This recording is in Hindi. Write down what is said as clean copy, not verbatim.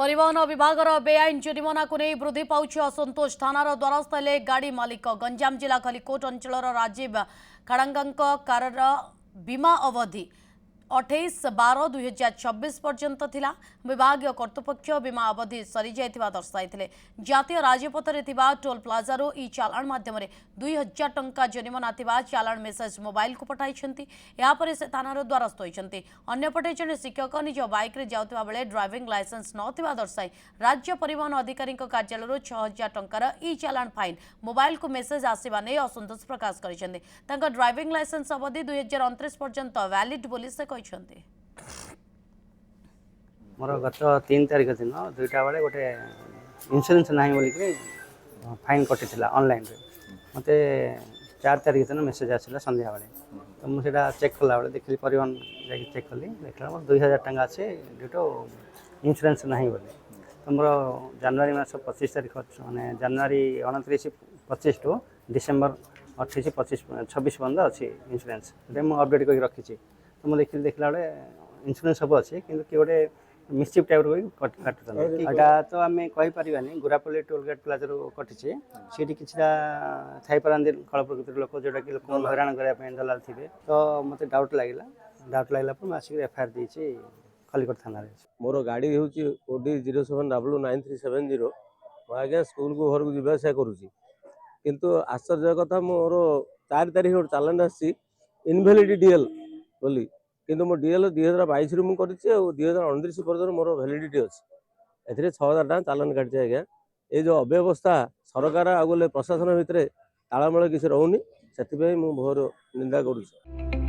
परिवहन विभाग बेआईन जरिमाना को नहीं वृद्धि पाउछि असंतोष थानार द्वारस्थ हेले गाड़ी मालिक। गंजाम जिला खलिकोट अंचल राजीव खाड़ांगा कार बीमा अवधि 28/12/2024 पर्यंत थिला। विभागीय कर्तृपक्ष बीमा अवधि सरी जाइथिबा दर्शाइथिले। जातीय राजपथ रे थिबा टोल प्लाजा रो ई चालान माध्यम 2000 टंका जरिमाना थिबा चालान मेसेज मोबाइल को पठाइछंती। या परे से थानार द्वारस्थ होइछंती। अन्यपटे जने शिक्षक निज बाइक रे जाउथिबा बेले ड्राइविंग लाइसेंस नथिबा दर्शाई राज्य परिवहन अधिकारी कार्यालय 6000 टंकार ई चालान फाइन मोबाइल को मेसेज आसीबा नै असंतोष प्रकाश करिसेंती। तांका ड्राइविंग लाइसेंस अवधि 2029 पर्यंत वैलिड बोली से मोर गत 3 तारिख दिन 2टा बेले गोटे इन्शुरेंस ना बोलिक फाइन कटि ऑनलाइन रे मते 4 तारिख दिन मेसेज आसला संध्या बेले तो मुझे चेक कला बेले देखली परिवहन जाकि चेक कली देखला मोर 2000 टंका अच्छे ड्यू टू इन्शुरेंस ना बोली तो मोर जनवरी मास 25 तारिख माने जनवरी 29 25 टू डिसेम्बर 28 25 26 पर्यंत अच्छी इन्शुरेंस मुझे अपडेट कर रखी तो मुझे देखला बेले इन्शुरेंस सब अच्छे कि गोटे मिस्चिप टाइप काटुटा तो आम कहीपरानी गुरापल्ली टोल गेट प्लाजा कटि सीटी कि थी खल प्रकृतिर लोक जोटा कि लोक हैरान करने दलाल थे तो मत डाउट लगला पर मुझे एफआईआर देती खलिकोट थाना। मोर गाड़ी हूँ ओडी 07W9370 आज्ञा स्कूल को घर को जावासा करुँची किंतु आश्चर्य कथा मोर 4 तारिख गोटे चालान आसी इनभैलिड डीएल बोली किंतु मो डीएल 2022 रु मुझे 2029 पर्यटन मोर भैलिडिटी अच्छी ए 6000 टका चालान काटि आज्ञा ये जो अव्यवस्था सरकार आगले प्रशासन भितर तालमेल किसी रोनी से मुझे निंदा करुँ।